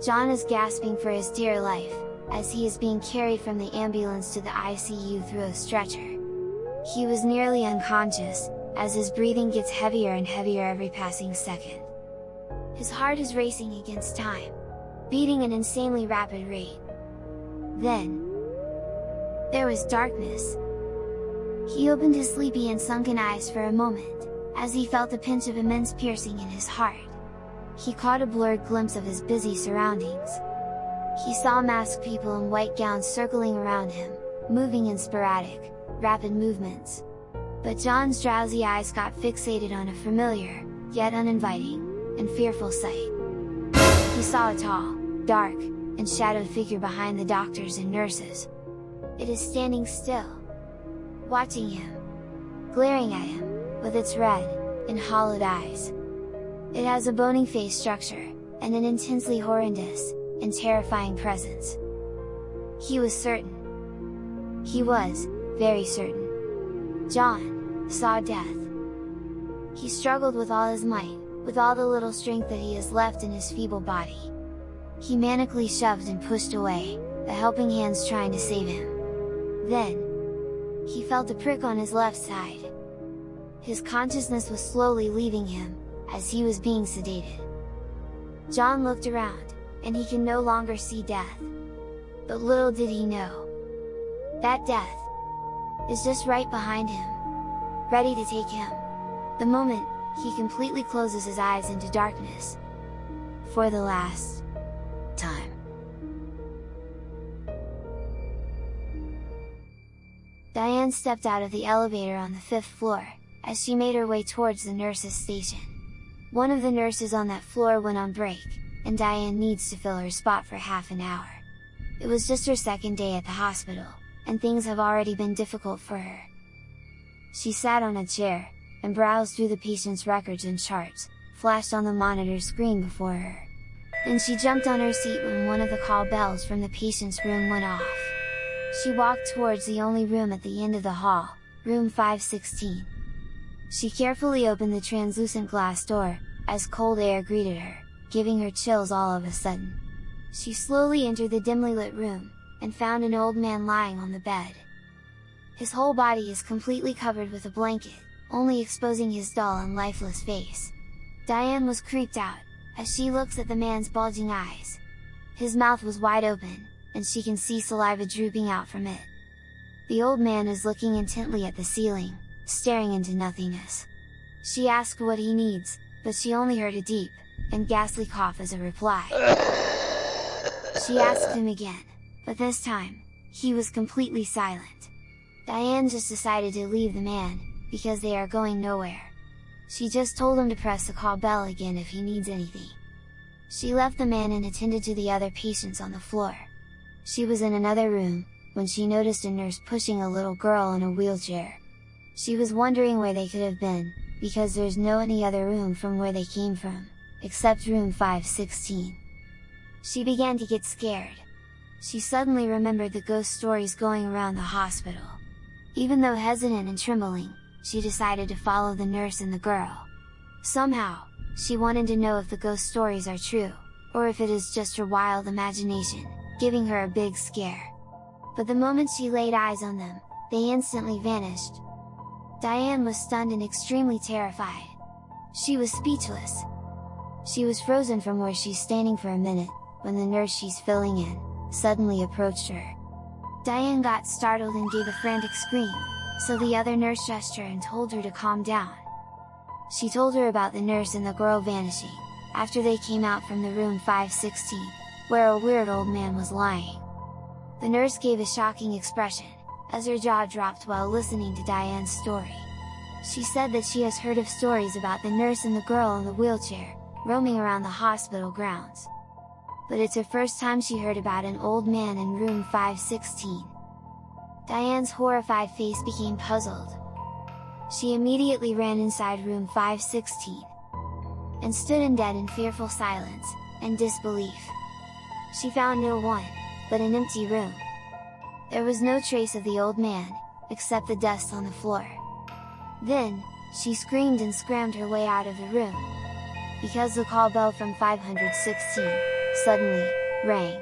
John is gasping for his dear life, as he is being carried from the ambulance to the ICU through a stretcher. He was nearly unconscious, as his breathing gets heavier and heavier every passing second. His heart is racing against time, beating an insanely rapid rate. Then, there was darkness. He opened his sleepy and sunken eyes for a moment, as he felt a pinch of immense piercing in his heart. He caught a blurred glimpse of his busy surroundings. He saw masked people in white gowns circling around him, moving in sporadic, rapid movements. But John's drowsy eyes got fixated on a familiar, yet uninviting, and fearful sight. He saw a tall, dark, and shadowed figure behind the doctors and nurses. It is standing still, watching him, glaring at him, with its red, and hollowed eyes. It has a bony face structure, and an intensely horrendous, and terrifying presence. He was certain. He was, very certain. John saw death. He struggled with all his might, with all the little strength that he has left in his feeble body. He manically shoved and pushed away, the helping hands trying to save him. Then, he felt a prick on his left side. His consciousness was slowly leaving him, as he was being sedated. John looked around, and he can no longer see death. But little did he know that death is just right behind him, ready to take him, the moment he completely closes his eyes into darkness, for the last time. Diane stepped out of the elevator on the 5th floor, as she made her way towards the nurses' station. One of the nurses on that floor went on break, and Diane needs to fill her spot for half an hour. It was just her second day at the hospital, and things have already been difficult for her. She sat on a chair, and browsed through the patient's records and charts, flashed on the monitor screen before her. Then she jumped on her seat when one of the call bells from the patient's room went off. She walked towards the only room at the end of the hall, room 516. She carefully opened the translucent glass door, as cold air greeted her, giving her chills all of a sudden. She slowly entered the dimly lit room, and found an old man lying on the bed. His whole body is completely covered with a blanket, only exposing his dull and lifeless face. Diane was creeped out, as she looks at the man's bulging eyes. His mouth was wide open, and she can see saliva drooping out from it. The old man is looking intently at the ceiling, staring into nothingness. She asked what he needs, but she only heard a deep, and ghastly cough as a reply. She asked him again, but this time, he was completely silent. Diane just decided to leave the man, because they are going nowhere. She just told him to press the call bell again if he needs anything. She left the man and attended to the other patients on the floor. She was in another room, when she noticed a nurse pushing a little girl in a wheelchair. She was wondering where they could have been, because there's no any other room from where they came from, except room 516. She began to get scared. She suddenly remembered the ghost stories going around the hospital. Even though hesitant and trembling, she decided to follow the nurse and the girl. Somehow, she wanted to know if the ghost stories are true, or if it is just her wild imagination, giving her a big scare. But the moment she laid eyes on them, they instantly vanished. Diane was stunned and extremely terrified. She was speechless. She was frozen from where she's standing for a minute, when the nurse she's filling in, suddenly approached her. Diane got startled and gave a frantic scream, so the other nurse rushed her and told her to calm down. She told her about the nurse and the girl vanishing, after they came out from the room 516, where a weird old man was lying. The nurse gave a shocking expression, as her jaw dropped while listening to Diane's story. She said that she has heard of stories about the nurse and the girl in the wheelchair, roaming around the hospital grounds. But it's her first time she heard about an old man in room 516. Diane's horrified face became puzzled. She immediately ran inside room 516, and stood in dead and fearful silence, and disbelief. She found no one, but an empty room. There was no trace of the old man, except the dust on the floor. Then, she screamed and scrammed her way out of the room. Because the call bell from 516, suddenly, rang.